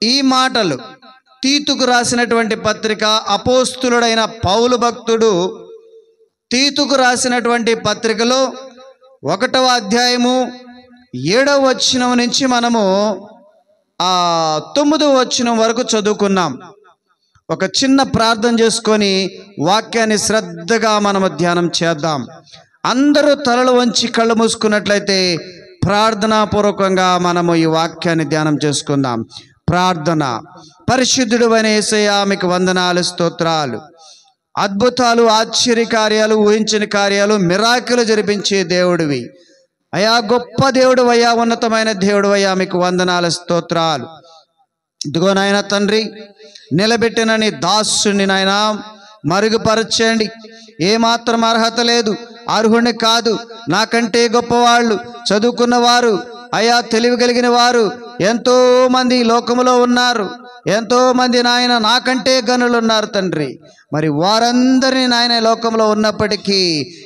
ఈ మాటలు తీతుకు రాసినటువంటి పత్రిక, అపోస్తులుడైన పౌలు భక్తుడు తీతుకు రాసినటువంటి పత్రికలో 1వ అధ్యాయము 7వ వచనం నుంచి మనము 9వ వచనం వరకు చదువుకున్నాం. ఒక చిన్న ప్రార్థన చేసుకొని వాక్యాన్ని శ్రద్ధగా మనము ధ్యానం చేద్దాం. అందరూ తలలు వంచి కళ్ళు మూసుకున్నట్లయితే ప్రార్థనాపూర్వకంగా మనము ఈ వాక్యాన్ని ధ్యానం చేసుకుందాం. ప్రార్థన. పరిశుద్ధుడైన యేసయ్యా, మీకు వందనాలు, స్తోత్రాలు. అద్భుతాలు, ఆశ్చర్యకార్యాలు, ఊహించని కార్యాలు, మిరాకిలు జరిపించే దేవుడివి అయ్యా. గొప్ప దేవుడు అయ్యా, ఉన్నతమైన దేవుడు అయ్యా, మీకు వందనాలు, స్తోత్రాలు. ఇదిగో నాయన తండ్రి, నిలబెట్టిన నీ దాసుని నాయన మరుగుపరచండి. ఏమాత్రం అర్హత లేదు, అర్హుని కాదు. నాకంటే గొప్పవాళ్ళు, చదువుకున్నవారు అయ్యా, తెలివి కలిగిన వారు ఎంతో మంది లోకములో ఉన్నారు. ఎంతో మంది నాయన నాకంటే గనులు ఉన్నారు తండ్రి. మరి వారందరినీ నాయన లోకంలో ఉన్నప్పటికీ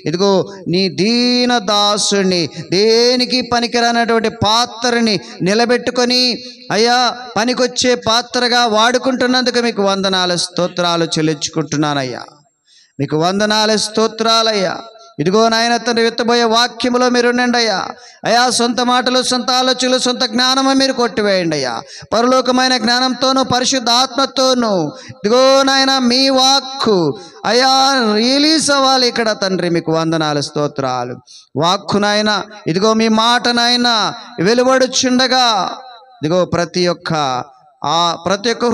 ఇదిగో నీ దీన దాసుని, దేనికి పనికిరానటువంటి పాత్రని నిలబెట్టుకొని అయ్యా పనికొచ్చే పాత్రగా వాడుకుంటున్నందుకు మీకు వందనాలు, స్తోత్రాలు చెల్లించుకుంటున్నానయ్యా. మీకు వందనాలు, స్తోత్రాలయ్యా. ఇదిగో నాయన తండ్రి, విత్తబోయే వాక్యములో మీరు ఉండండి అయ్యా. అయా సొంత మాటలు, సొంత ఆలోచనలు, సొంత జ్ఞానము మీరు కొట్టివేయండి అయ్యా. పరలోకమైన జ్ఞానంతోనూ పరిశుద్ధ ఆత్మతోనూ ఇదిగో నాయన మీ వాక్కు అయా రిలీజ్ అవ్వాలి ఇక్కడ తండ్రి. మీకు వందనాలు, స్తోత్రాలు. వాక్కు నాయన ఇదిగో మీ మాట నాయన వెలువడుచుండగా ఇదిగో ప్రతి ఒక్క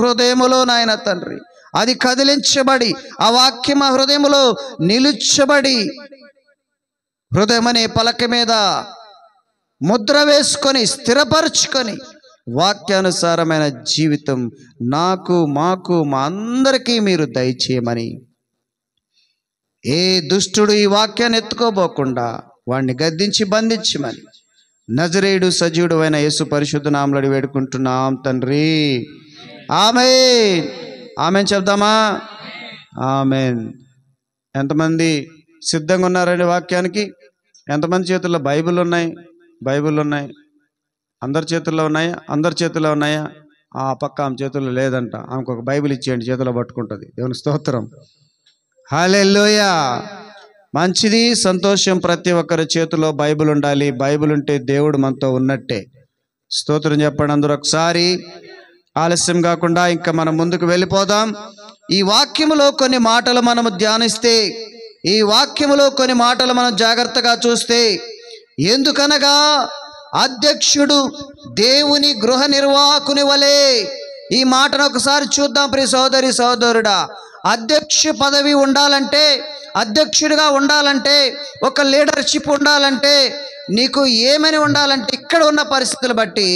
హృదయములో నాయన తండ్రి అది కదిలించబడి, ఆ వాక్యం ఆ హృదయములో నిలుచబడి, హృదయం అనే పలక మీద ముద్ర వేసుకొని స్థిరపరుచుకొని వాక్యానుసారమైన జీవితం నాకు, మాకు, మా అందరికీ మీరు దయచేయమని, ఏ దుష్టుడు ఈ వాక్యాన్ని ఎత్తుకోబోకుండా వాడిని గద్దించి బంధించమని నజరేయుడు సజీవుడు అయిన యేసు పరిశుద్ధ నామములో వేడుకుంటున్నాం తండ్రి. ఆమేన్. ఆమెన్ చెప్దామా? ఆమెన్. ఎంతమంది సిద్ధంగా ఉన్నారండి వాక్యానికి? ఎంతమంది చేతుల్లో బైబిల్ ఉన్నాయి? అందరి చేతుల్లో ఉన్నాయా? అందరి చేతుల్లో ఉన్నాయా? ఆ పక్క ఆమె చేతుల్లో లేదంట. ఆమెకు ఒక బైబిల్ ఇచ్చేయండి, చేతిలో పట్టుకుంటుంది. దేవుని స్తోత్రం. హల్లెలూయా. మంచిది, సంతోషం. ప్రతి ఒక్కరి చేతిలో బైబిల్ ఉండాలి. బైబిల్ ఉంటే దేవుడు మనతో ఉన్నట్టే. స్తోత్రం చెప్పండి అందరూ ఒకసారి. ఆలస్యం కాకుండా ఇంకా మనం ముందుకు వెళ్ళిపోదాం. ఈ వాక్యములో కొన్ని మాటలు మనము ధ్యానిస్తే, ఈ వాక్యములో కొన్ని మాటలు మనం జాగ్రత్తగా చూస్తే, ఎందుకనగా అధ్యక్షుడు దేవుని గృహ నిర్వాహకుని వలె. ఈ మాటను ఒకసారి చూద్దాం ప్రియ సోదరి సోదరుడా. అధ్యక్ష పదవి ఉండాలంటే, అధ్యక్షుడిగా ఉండాలంటే, ఒక లీడర్షిప్ ఉండాలంటే నీకు ఏమని ఉండాలంటే, ఇక్కడ ఉన్న పరిస్థితులు బట్టి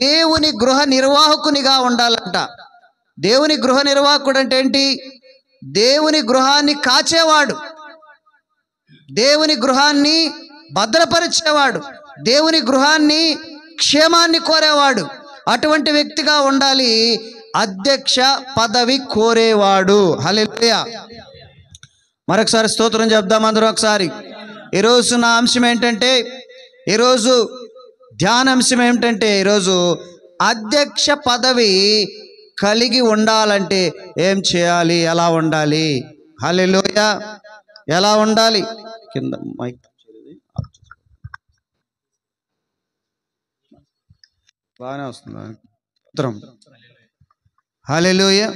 దేవుని గృహ నిర్వాహకునిగా ఉండాలంట. దేవుని గృహ నిర్వాహకుడు అంటే ఏంటి? దేవుని గృహాన్ని కాచేవాడు, దేవుని గృహాన్ని భద్రపరిచేవాడు, దేవుని గృహాన్ని క్షేమాన్ని కోరేవాడు. అటువంటి వ్యక్తిగా ఉండాలి అధ్యక్ష పదవి కోరేవాడు. హల్లెలూయా. మరొకసారి స్తోత్రం చెప్దాం అందరూ ఒకసారి. ఈరోజు నా అంశం ఏంటంటే, ఈరోజు ధ్యానాంశం ఏమిటంటే, ఈరోజు అధ్యక్ష పదవి కలిగి ఉండాలంటే ఏం చేయాలి, ఎలా ఉండాలి? హల్లెలూయా. ఎలా ఉండాలి? కింద మైక్ బాగానే వస్తుంది. హల్లెలూయా.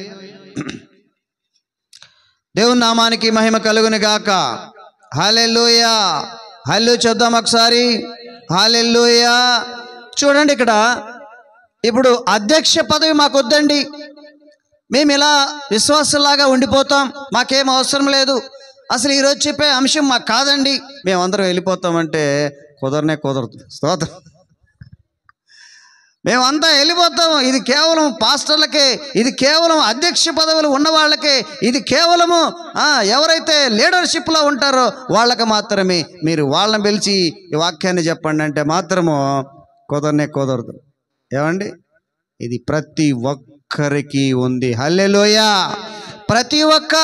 దేవుని నామానికి మహిమ కలుగును గాక. హల్లెలూయా. హల్లెలూయా చెప్దాం ఒకసారి. హల్లెలూయా. చూడండి, ఇక్కడ ఇప్పుడు అధ్యక్ష పదవి మాకు వద్దండి, మేము ఇలా విశ్వాసంలాగా ఉండిపోతాం, మాకేం అవసరం లేదు, అసలు ఈరోజు చెప్పే అంశం మాకు కాదండి, మేమందరం వెళ్ళిపోతామంటే కుదరదు. స్తోత్రం. మేమంతా వెళ్ళిపోతాం. ఇది కేవలం పాస్టర్లకే, ఇది కేవలం అధ్యక్ష పదవులు ఉన్న వాళ్ళకే, ఇది కేవలము ఎవరైతే లీడర్షిప్లో ఉంటారో వాళ్ళకి మాత్రమే మీరు వాళ్ళని పిలిచి ఈ వాక్యాన్ని చెప్పండి అంటే మాత్రము కుదరదు. ఏమండి, ఇది ప్రతి ఒక్కరికి ఉంది. హల్లెలూయా. ప్రతి ఒక్క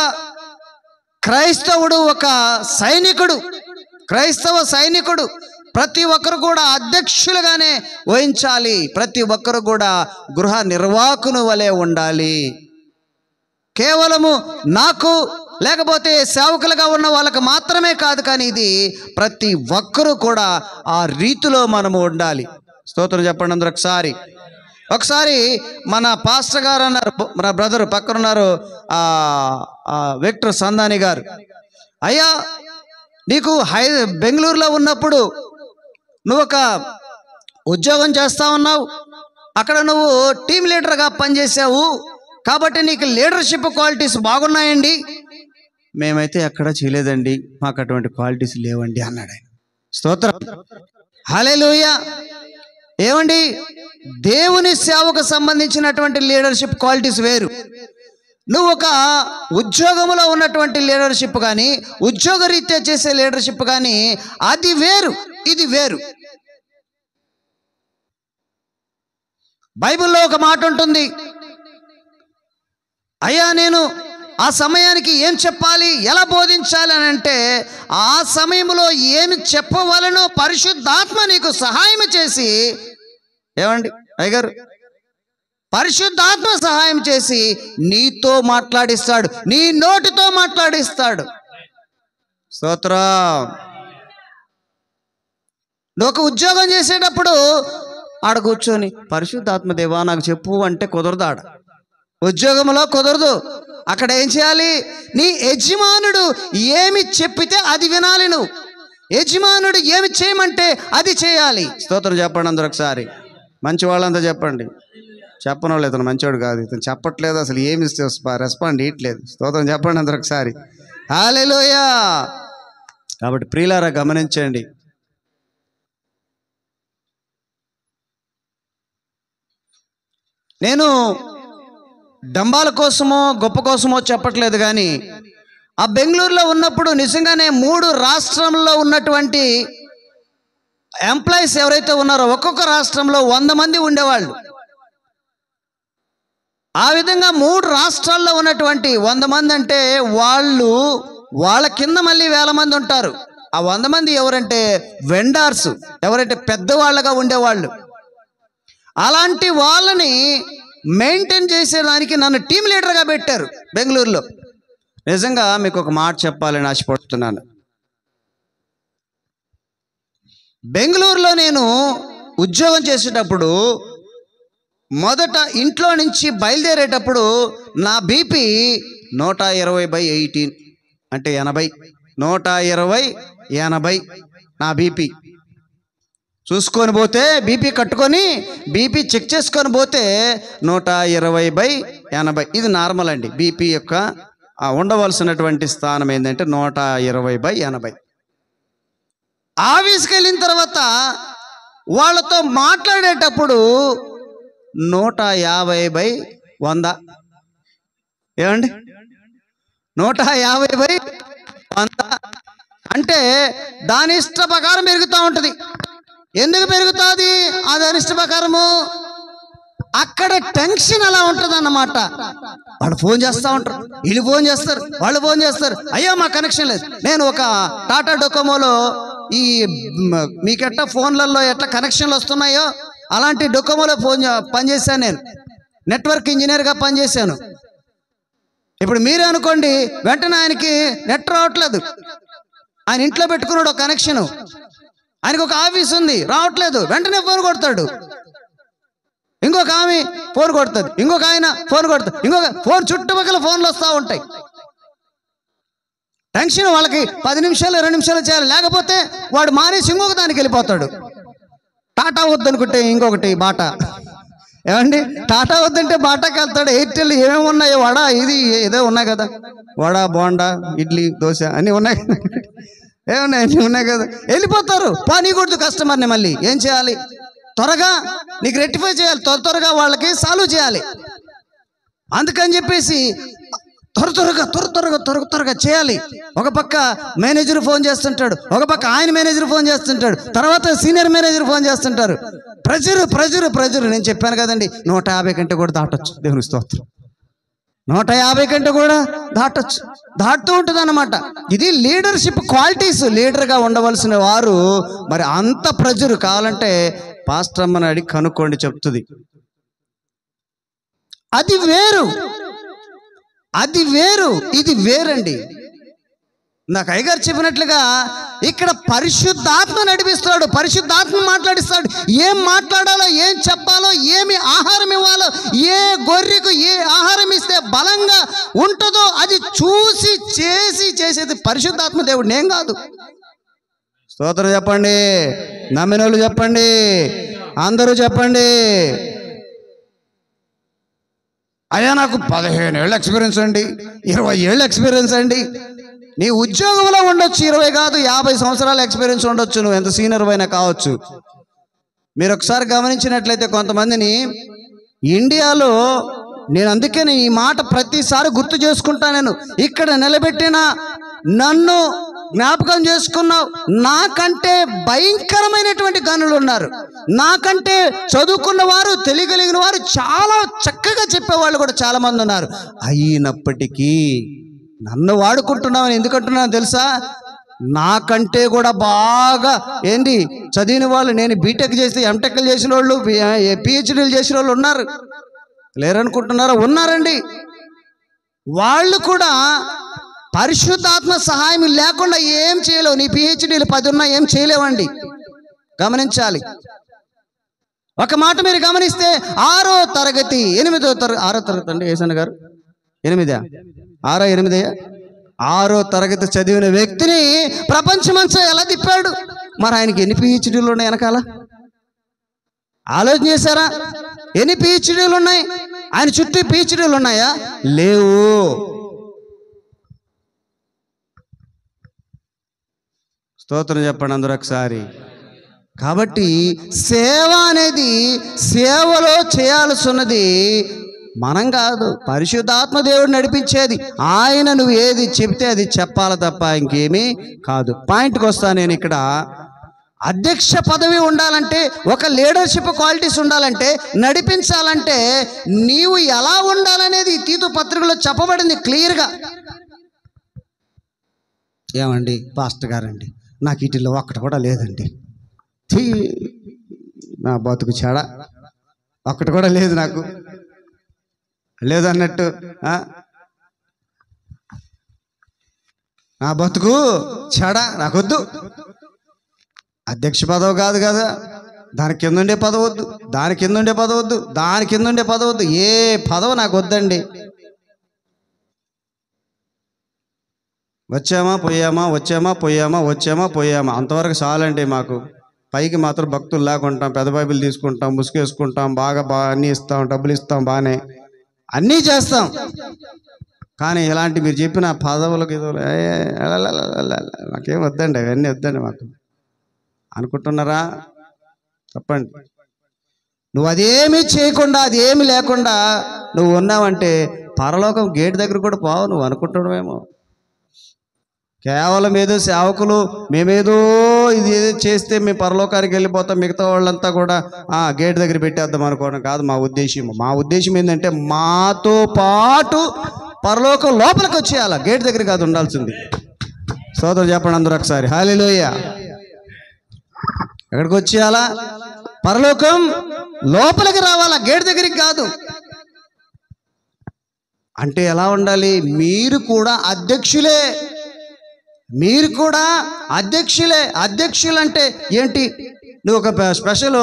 క్రైస్తవుడు ఒక సైనికుడు, క్రైస్తవ సైనికుడు ప్రతి ఒక్కరు కూడా అధ్యక్షులుగానే వహించాలి. ప్రతి ఒక్కరు కూడా గృహ నిర్వాహకుని వలె ఉండాలి. కేవలము నాకు లేకపోతే సేవకులుగా ఉన్న వాళ్ళకి మాత్రమే కాదు, కానీ ఇది ప్రతి ఒక్కరూ కూడా ఆ రీతిలో మనము ఉండాలి. స్తోత్రం చెప్పండి అందరూ ఒకసారి మన పాస్టర్ గారు అన్నారు, మన బ్రదరు పక్కన ఉన్నారు, విక్టర్ సందాని గారు, అయ్యా నీకు బెంగళూరులో ఉన్నప్పుడు నువ్వు ఒక ఉద్యోగం చేస్తా ఉన్నావు, అక్కడ నువ్వు టీం లీడర్గా పనిచేసావు, కాబట్టి నీకు లీడర్షిప్ క్వాలిటీస్ బాగున్నాయండి. మేమైతే ఎక్కడా చేయలేదండి, మాకు అటువంటి క్వాలిటీస్ లేవండి అన్నాడు ఆయన. స్తోత్రం, హల్లెలూయా. ఏమండి, దేవుని సేవకు సంబంధించినటువంటి లీడర్షిప్ క్వాలిటీస్ వేరు. నువ్వు ఒక ఉద్యోగంలో ఉన్నటువంటి లీడర్షిప్ కానీ, ఉద్యోగ రీత్యా చేసే లీడర్షిప్ కానీ, అది వేరు, ఇది వేరు. బైబిల్లో ఒక మాట ఉంటుంది, అయ్యా నేను ఆ సమయానికి ఏం చెప్పాలి, ఎలా బోధించాలి అని అంటే, ఆ సమయంలో ఏమి చెప్పవలనో పరిశుద్ధాత్మ నీకు సహాయం చేసి, ఏమండి అయ్యగారు, పరిశుద్ధాత్మ సహాయం చేసి నీతో మాట్లాడిస్తాడు, నీ నోటితో మాట్లాడిస్తాడు. స్తోత్రం. నువ్వు ఒక ఉద్యోగం చేసేటప్పుడు ఆడ కూర్చొని పరిశుద్ధాత్మ దేవా నాకు చెప్పు అంటే కుదరదు. ఆడ ఉద్యోగంలో కుదరదు. అక్కడ ఏం చేయాలి, నీ యజమానుడు ఏమి చెప్పితే అది వినాలి. నువ్వు యజమానుడు ఏమి చేయమంటే అది చేయాలి. స్తోత్రం చెప్పండి అందరూ ఒకసారి. మంచి వాళ్ళంతా చెప్పండి. చెప్పని వాళ్ళు ఇతను మంచివాడు కాదు, ఇతను చెప్పట్లేదు, అసలు ఏమి రెస్పాండ్ ఇయట్లేదు. స్తోత్రం చెప్పండి అందరూ ఒకసారి. హల్లెలూయా. కాబట్టి ప్రియులారా గమనించండి, నేను డంబాల కోసమో గొప్ప కోసమో చెప్పట్లేదు, కానీ ఆ బెంగళూరులో ఉన్నప్పుడు నిజంగానే 3 రాష్ట్రంలో ఉన్నటువంటి ఎంప్లాయీస్ ఎవరైతే ఉన్నారో ఒక్కొక్క రాష్ట్రంలో 100 మంది ఉండేవాళ్ళు. ఆ విధంగా 3 రాష్ట్రాల్లో ఉన్నటువంటి 100 మంది అంటే వాళ్ళ కింద మళ్ళీ 1000 మంది ఉంటారు. ఆ 100 మంది ఎవరంటే వెండర్స్, ఎవరంటే పెద్దవాళ్ళగా ఉండేవాళ్ళు. అలాంటి వాళ్ళని మెయింటైన్ చేసేదానికి నన్ను టీం లీడర్గా పెట్టారు బెంగళూరులో. నిజంగా మీకు ఒక మాట చెప్పాలని ఆశపడుతున్నాను. బెంగళూరులో నేను ఉద్యోగం చేసేటప్పుడు మొదట ఇంట్లో నుంచి బయలుదేరేటప్పుడు నా బీపీ 120/18 అంటే 80, 120/80 నా బీపీ. చూసుకొని పోతే బీపీ కట్టుకొని బీపీ చెక్ చేసుకొని పోతే 120/80 ఇది నార్మల్ అండి. బీపీ యొక్క ఉండవలసినటువంటి స్థానం ఏంటంటే 120/80. ఆఫీస్కి వెళ్ళిన తర్వాత వాళ్ళతో మాట్లాడేటప్పుడు 150/100. ఏమండి, 150/100 అంటే దాని ఇష్ట ప్రకారం పెరుగుతూ ఉంటుంది. ఎందుకు పెరుగుతుంది ఆ దాని ఇష్ట ప్రకారము? అక్కడ టెన్షన్ అలా ఉంటుంది అన్నమాట. వాళ్ళు ఫోన్ చేస్తూ ఉంటారు, వీళ్ళు ఫోన్ చేస్తారు, వాళ్ళు ఫోన్ చేస్తారు, అయ్యో మా కనెక్షన్ లేదు. నేను ఒక టాటా డొకోమోలో ఈ మీకెట్లా ఫోన్లలో ఎట్లా కనెక్షన్లు వస్తున్నాయో అలాంటి డొకోమోలో పనిచేశాను. నేను నెట్వర్క్ ఇంజనీర్గా పనిచేశాను. ఇప్పుడు మీరే అనుకోండి, వెంటనే ఆయనకి నెట్ రావట్లేదు, ఆయన ఇంట్లో పెట్టుకున్నాడు ఒక కనెక్షను, ఆయనకు ఒక ఆఫీస్ ఉంది, రావట్లేదు, వెంటనే ఫోన్ కొడతాడు. ఇంకొక ఆమె ఫోన్ కొడుతుంది, ఇంకొక ఆయన ఫోన్ కొడుతుంది, ఇంకొక ఫోన్, చుట్టుపక్కల ఫోన్లు వస్తూ ఉంటాయి. టెన్షన్ వాళ్ళకి 10 నిమిషాలు 20 నిమిషాలు చేయాలి, లేకపోతే వాడు మానేసి ఇంకొక దానికి వెళ్ళిపోతాడు. టాటా వద్దనుకుంటే ఇంకొకటి బాటా. ఏమండి, టాటా వద్దంటే బాటాకి వెళ్తాడు. ఎయిర్టెల్ ఏమేమి ఉన్నాయో, వడ ఇది ఏదో ఉన్నాయి కదా, వడ బోండా ఇడ్లీ దోశ అన్నీ ఉన్నాయి, ఏమున్నాయి అన్నీ ఉన్నాయి కదా, వెళ్ళిపోతారు. పని కొడుతు కస్టమర్ని మళ్ళీ ఏం చేయాలి, త్వరగా నీకు రెక్టిఫై చేయాలి, త్వరగా వాళ్ళకి సాల్వ్ చేయాలి. అందుకని చెప్పేసి త్వరగా చేయాలి. ఒక పక్క మేనేజర్ ఫోన్ చేస్తుంటాడు, ఒక పక్క ఆయన మేనేజర్ ఫోన్ చేస్తుంటాడు, తర్వాత సీనియర్ మేనేజర్ ఫోన్ చేస్తుంటారు. ప్రెజర్ నేను చెప్పాను కదండి, 150 కంటే కూడా దాటొచ్చు. దేవుని స్తోత్రం. 150 కంటే కూడా దాటుతూ ఉంటుంది అన్నమాట. ఇది లీడర్షిప్ క్వాలిటీస్. లీడర్గా ఉండవలసిన వారు మరి అంత ప్రెజర్ కావాలంటే పాస్టర్ అమ్మని అడిగి కనుక్కోండి, చెప్తుంది. అది వేరు, ఇది వేరండి. నాకు అయ్యగారు చెప్పినట్లుగా ఇక్కడ పరిశుద్ధాత్మ నడిపిస్తాడు, పరిశుద్ధాత్మ మాట్లాడిస్తాడు. ఏం మాట్లాడాలో, ఏం చెప్పాలో, ఏమి ఆహారం ఇవ్వాలో, ఏ గొర్రెకు ఏ ఆహారం ఇస్తే బలంగా ఉంటుందో అది చూసి చేసేది పరిశుద్ధాత్మ దేవుడు, నేను కాదు. స్తోత్రం చెప్పండి, నమ్మిన వాళ్ళు చెప్పండి, అందరూ చెప్పండి. అయ్యా నాకు 15 ఏళ్ళ ఎక్స్పీరియన్స్ అండి, 20 ఏళ్ళ ఎక్స్పీరియన్స్ అండి. నీ ఉద్యోగంలో ఉండొచ్చు 20 కాదు 50 సంవత్సరాల ఎక్స్పీరియన్స్ ఉండొచ్చు, నువ్వు ఎంత సీనియర్ అయినా కావచ్చు. మీరు ఒకసారి గమనించినట్లయితే కొంతమందిని ఇండియాలో, నేను అందుకే ఈ మాట ప్రతిసారి గుర్తు చేసుకుంటా, నేను ఇక్కడ నిలబెట్టిన నన్ను జ్ఞాపకం చేసుకున్నావు. నాకంటే భయంకరమైనటువంటి గనులు ఉన్నారు, నాకంటే చదువుకున్న వారు, తెలియగలిగిన వారు, చాలా చక్కగా చెప్పేవాళ్ళు కూడా చాలా మంది ఉన్నారు. అయినప్పటికీ నన్ను వాడుకుంటున్నామని ఎందుకంటున్నాను తెలుసా? నాకంటే కూడా బాగా చదివిన వాళ్ళు, నేను బీటెక్ చేసి ఎంటెక్లు చేసిన వాళ్ళు, పిహెచ్డీలు చేసిన వాళ్ళు ఉన్నారు. లేరనుకుంటున్నారా? ఉన్నారండి. వాళ్ళు కూడా పరిశుద్ధాత్మ సహాయం లేకుండా ఏం చేయలేవు. నీ పిహెచ్డీలు 10 ఉన్నా ఏం చేయలేవండి. గమనించాలి. ఒక మాట మీరు గమనిస్తే 6వ తరగతి 8వ తరగతి 6వ తరగతి అండి ఏసన్న గారు 8 6వ తరగతి చదివిన వ్యక్తిని ప్రపంచమంతా ఎలా తిప్పాడు? మరి ఆయనకి ఎన్ని పిహెచ్డీలు ఉన్నాయి వెనకాల? ఆలోచన చేశారా? ఎన్ని పిహెచ్డీలు ఉన్నాయి? ఆయన చుట్టూ పిహెచ్డీలు ఉన్నాయా? లేవు. స్తోత్రం చెప్పండి అందరూ ఒకసారి. కాబట్టి సేవ అనేది, సేవలో చేయాల్సి ఉన్నది మనం కాదు, పరిశుద్ధాత్మ దేవుడు నడిపించేది. ఆయన నువ్వు ఏది చెప్తే అది చెప్పాలి తప్ప ఇంకేమీ కాదు. పాయింట్కి వస్తాను నేను ఇక్కడ. అధ్యక్ష పదవి ఉండాలంటే, ఒక లీడర్షిప్ క్వాలిటీస్ ఉండాలంటే, నడిపించాలంటే నీవు ఎలా ఉండాలనేది తీతు పత్రికలో చెప్పబడింది క్లియర్గా. ఏమండి పాస్టర్ గారండి, నాకు వీటిల్లో ఒక్కటి కూడా లేదండి, నా బతుకు చెడ, ఒక్కటి కూడా లేదు, నాకు లేదన్నట్టు నా బతుకు చెడ, నాకొద్దు. అధ్యక్ష పదవి కాదు కదా, దాని కింద ఉండే పదవి వద్దు, దాని కింద ఉండే పదవి వద్దు, దాని కింద ఉండే పదవి వద్దు, ఏ పదవి నాకు వద్దండి. వచ్చామా పోయామా అంతవరకు చాలండి మాకు. పైకి మాత్రం భక్తుల్లాగా ఉంటాం, పెద్ద బైబిల్ తీసుకుంటాం, ముసుగేసుకుంటాం, బాగా అన్నీ ఇస్తాం, డబ్బులు ఇస్తాం, బాగానే అన్నీ చేస్తాం. కానీ ఇలాంటి మీరు చెప్పిన పదవులకు మాకేం వద్దండి, అవన్నీ వద్దండి మాకు అనుకుంటున్నారా? చెప్పండి. నువ్వు అదేమీ చేయకుండా, అదేమి లేకుండా నువ్వు ఉన్నావంటే పరలోకం గేట్ దగ్గర కూడా పోవు నువ్వు అనుకుంటున్నావేమో. కేవలం ఏదో సేవకులు మేమేదో ఇది ఏదో చేస్తే మేము పరలోకానికి వెళ్ళిపోతాం, మిగతా వాళ్ళంతా కూడా గేట్ దగ్గర పెట్టేద్దాం అనుకోవడం కాదు మా ఉద్దేశం. మా ఉద్దేశం ఏంటంటే మాతో పాటు పరలోకం లోపలికి వచ్చేయాల, గేట్ దగ్గర కాదు ఉండాల్సింది. సోదరు చెప్పండి అందరూ ఒకసారి హల్లెలూయా. ఎక్కడికి వచ్చేయాలా? పరలోకం లోపలికి రావాలా, గేట్ దగ్గరికి కాదు. అంటే ఎలా ఉండాలి? మీరు కూడా అధ్యక్షులే, మీరు కూడా అధ్యక్షులే. అధ్యక్షులు అంటే ఏంటి? నువ్వు ఒక స్పెషల్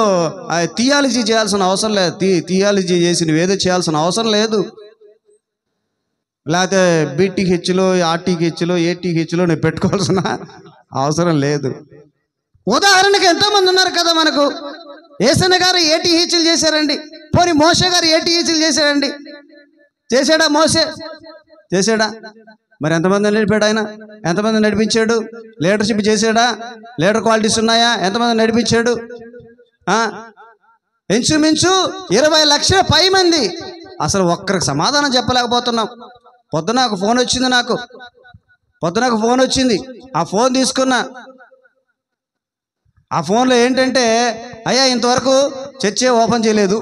థియాలజీ చేయాల్సిన అవసరం లేదు, థియాలజీ చేసి నువ్వేదో చేయాల్సిన అవసరం లేదు. లేకపోతే బీటీహెచ్లో, ఆర్టీహెచ్లో, ఏటీహెచ్లో నువ్వు పెట్టుకోవాల్సిన అవసరం లేదు. ఉదాహరణకి ఎంతోమంది ఉన్నారు కదా మనకు. యేసన్న గారు ఏటీహెచ్లు చేశారండి, పోనీ మోషే గారు ఏటీహెచ్లు చేశారండి. చేశాడా? మోషే చేశాడా? మరి ఎంతమంది నడిపాడు ఆయన? ఎంతమంది నడిపించాడు? లీడర్షిప్ చేశాడా? లీడర్ క్వాలిటీస్ ఉన్నాయా? ఎంతమంది నడిపించాడు? ఇంచుమించు 20 లక్షల పై మంది. అసలు ఒక్కరికి సమాధానం చెప్పలేకపోతున్నాం. పొద్దున ఒక ఫోన్ వచ్చింది నాకు, ఆ ఫోన్ తీసుకున్నా. ఆ ఫోన్లో ఏంటంటే, అయ్యా ఇంతవరకు చర్చే ఓపెన్ చేయలేదు,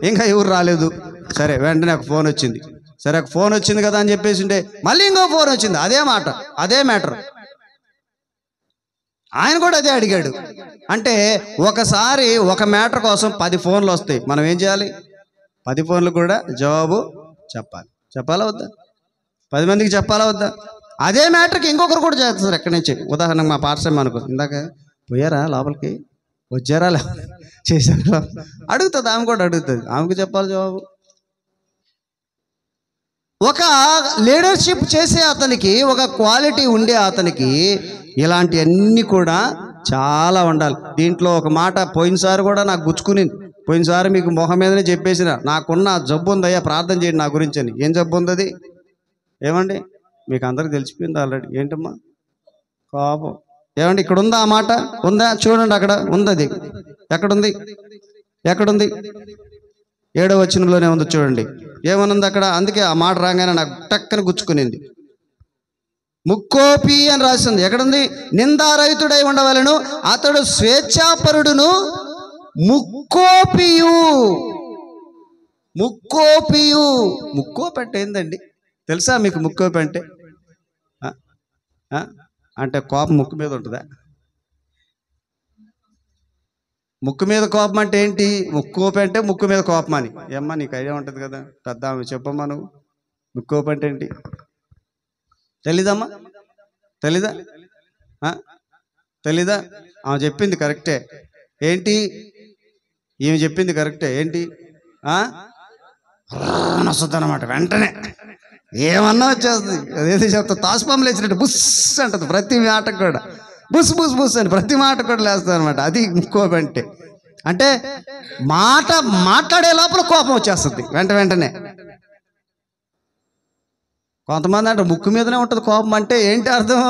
ఇంకా ఎవరు రాలేదు. సరే, వెంటనే ఒక ఫోన్ వచ్చింది. సరే ఫోన్ వచ్చింది కదా అని చెప్పేసి ఉంటే మళ్ళీ ఇంకో ఫోన్ వచ్చింది, అదే మాట, అదే మ్యాటర్. ఆయన కూడా అదే అడిగాడు. అంటే ఒకసారి ఒక మ్యాటర్ కోసం 10 ఫోన్లు వస్తాయి. మనం ఏం చేయాలి? 10 ఫోన్లు కూడా జవాబు చెప్పాలా వద్దా? 10 మందికి చెప్పాలా వద్దా? అదే మ్యాటర్కి ఇంకొకరు కూడా చేస్తారు ఎక్కడి నుంచి. ఉదాహరణకు మా పాఠశాల అనుకో, ఇందాక పోయారా లోపలికి, వచ్చారా చేశారా అడుగుతుంది, ఆమె కూడా అడుగుతుంది, ఆమెకు చెప్పాలి జవాబు. ఒక లీడర్షిప్ చేసే అతనికి, ఒక క్వాలిటీ ఉండే అతనికి ఇలాంటివన్నీ కూడా చాలా ఉండాలి. దీంట్లో ఒక మాట పోయినసారి కూడా నాకు గుచ్చుకునింది. పోయినసారి మీకు మొహం మీదనే చెప్పేసిన, నాకున్న జబ్బు ఉందయ్యా ప్రార్థన చేయండి నా గురించి అని. ఏం జబ్బు ఉంది అది? ఏమండి మీకు అందరికి తెలిసిపోయింది ఆల్రెడీ. ఏంటమ్మా? కోపం. ఏమండి ఇక్కడ ఉందా ఆ మాట? ఉందా? చూడండి అక్కడ ఉంది. అది ఎక్కడుంది? 7వ వచనంలోనే ఉంది చూడండి, ఏమనుంది అక్కడ. అందుకే ఆ మాట రాగానే నాకు టక్కన గుచ్చుకునింది. ముక్కోపి అని రాసింది. ఎక్కడుంది? నిందారహితుడై ఉండవలెను, అతడు స్వేచ్ఛాపరుడును ముక్కోపియు. ముక్కోపి అంటే ఏందండి తెలుసా మీకు? ముక్కోపి అంటే అంటే కోపం ముక్కు మీద ఉంటుందా? ముక్కు మీద కోపం అంటే ఏంటి? ముక్కోపి అంటే ముక్కు మీద కోపం అని. ఏమ్మా నీకు ఐడియా ఉంటుంది కదా, పెద్ద ఆమె చెప్పమ్మా నువ్వు. ముక్కోపి అంటే ఏంటి తెలీదమ్మా? తెలీదా? ఆమె చెప్పింది కరెక్టే. ఏంటి ఈమె చెప్పింది కరెక్టే. ఏంటి? నొస్తుంది అన్నమాట. వెంటనే ఏమన్నా వచ్చేస్తుంది. అదేది చెప్తా, తాసుపాములు వేసినట్టు బుస్ అంటుంది ప్రతి మాటకు కూడా. బుస్ అని ప్రతి మాట కూడా లేస్తుంది అనమాట. అది కోపం అంటే మాట్లాడే లోపల కోపం వచ్చేస్తుంది వెంటనే. కొంతమంది అంటే ముక్కు మీదనే ఉంటుంది కోపం. అంటే ఏంటి అర్థం?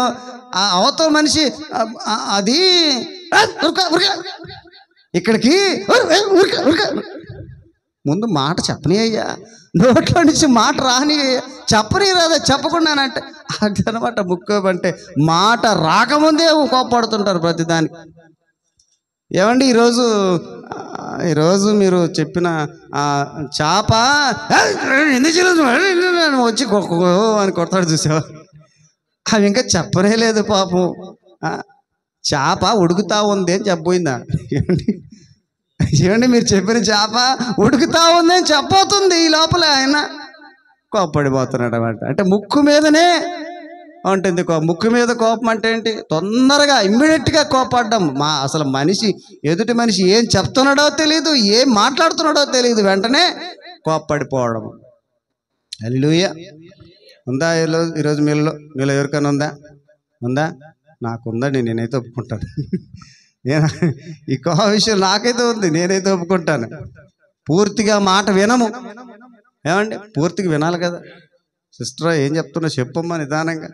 ఆ అవతల మనిషి అది ఇక్కడికి ముందు మాట చెప్పని అయ్యా, నోట్లో నుంచి మాట రాని చెప్పని రాదా, చెప్పకుండానంటే అది అనమాట ముక్కోపి అంటే. మాట రాకముందే కోపడుతుంటారు ప్రతిదానికి. ఏమండి ఈరోజు మీరు చెప్పిన చేప వచ్చి అని కొడతాడు చూసావా? అవి ఇంకా చెప్పనే లేదు పాపం. చేప ఉడుకుతా ఉంది అని చెప్పబోయిందా? ఏమండి మీరు చెప్పిన చేప ఉడుకుతా ఉంది అని చెప్పబోతుంది, ఈ లోపల ఆయన కోప్పడిపోతున్నాడు అన్నమాట. అంటే ముక్కు మీదనే ఉంటుంది ముక్కు మీద కోపం అంటే ఏంటి? తొందరగా ఇమ్మీడియట్గా కోపడ్డం. అసలు ఎదుటి మనిషి ఏం చెప్తున్నాడో తెలియదు, ఏం మాట్లాడుతున్నాడో తెలియదు, వెంటనే కోప్పడిపోవడం. హల్లెలూయా. ఉందా ఈరోజు మీలో ఎవరికైనా ఉందా? నాకుందండి, నేనైతే ఒప్పుకుంటాను. ఈ కోప విషయం నాకైతే ఉంది, నేనైతే ఒప్పుకుంటాను. పూర్తిగా మాట వినము. ఏమండి పూర్తిగా వినాలి కదా. సిస్టర్ ఏం చెప్తున్నా చెప్పమ్మా నిదానంగా.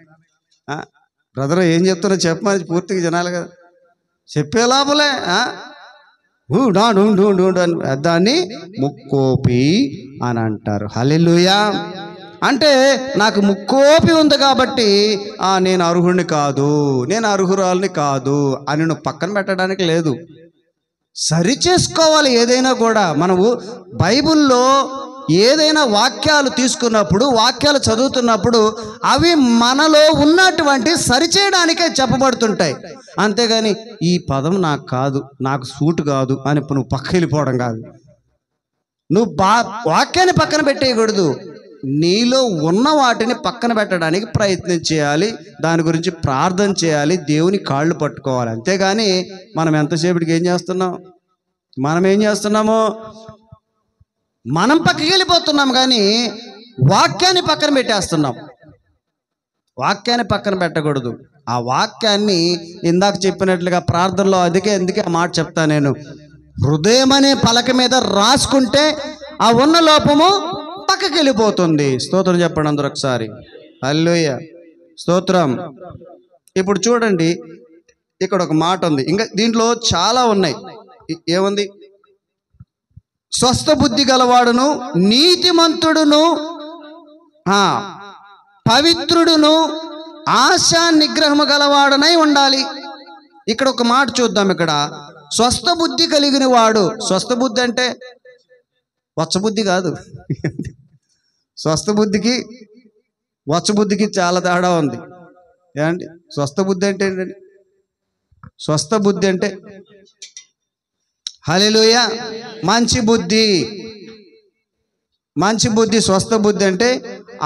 బ్రదర్ ఏం చెప్తున్నా చెప్పమని పూర్తిగా వినాలి కదా. చెప్పే లోపలే దాన్ని ముక్కోపి అని అంటారు. హల్లెలూయా. అంటే నాకు ముక్కోపి ఉంది కాబట్టి నేను అర్హుడిని కాదు, నేను అర్హురాలని కాదు అని నువ్వు పక్కన పెట్టడానికి లేదు. సరి చేసుకోవాలి. ఏదైనా కూడా మనము బైబిల్లో ఏదైనా వాక్యాలు తీసుకున్నప్పుడు, వాక్యాలు చదువుతున్నప్పుడు అవి మనలో ఉన్నటువంటి సరిచేయడానికే చెప్పబడుతుంటాయి. అంతేగాని ఈ పదం నాకు కాదు, నాకు సూట్ కాదు అని నువ్వు పక్క వెళ్ళిపోవడం కాదు. నువ్వు వాక్యాన్ని పక్కన పెట్టేయకూడదు. నీలో ఉన్న వాటిని పక్కన పెట్టడానికి ప్రయత్నం చేయాలి, దాని గురించి ప్రార్థన చేయాలి, దేవుని కాళ్ళు పట్టుకోవాలి. అంతేగాని మనం ఎంతసేపటికి ఏం చేస్తున్నాము? మనం పక్కకి వెళ్ళిపోతున్నాం, కానీ వాక్యాన్ని పక్కన పెట్టేస్తున్నాం. వాక్యాన్ని పక్కన పెట్టకూడదు. ఆ వాక్యాన్ని ఇందాక చెప్పినట్లుగా ప్రార్థనలో అందుకే ఆ మాట చెప్తా నేను. హృదయం అనే పలక మీద రాసుకుంటే ఆ ఉన్న లోపము పక్కకి వెళ్ళిపోతుంది. స్తోత్రం చెప్పండి అందరూ ఒకసారి. హల్లెలూయా, స్తోత్రం. ఇప్పుడు చూడండి, ఇక్కడ ఒక మాట ఉంది, ఇంకా దీంట్లో చాలా ఉన్నాయి. ఏముంది? స్వస్థ బుద్ధి గలవాడును, నీతిమంతుడును, పవిత్రుడును, ఆశా నిగ్రహము గలవాడనై ఉండాలి. ఇక్కడ ఒక మాట చూద్దాం. ఇక్కడ స్వస్థ బుద్ధి కలిగిన వాడు. స్వస్థ బుద్ధి అంటే వచ్చబుద్ధి కాదు. స్వస్థ బుద్ధికి వచ్చ బుద్ధికి చాలా తేడా ఉంది. ఏమండి స్వస్థ బుద్ధి అంటే ఏంటండి? స్వస్థ బుద్ధి అంటే హల్లెలూయా మంచి బుద్ధి. మంచి బుద్ధి స్వస్థ బుద్ధి అంటే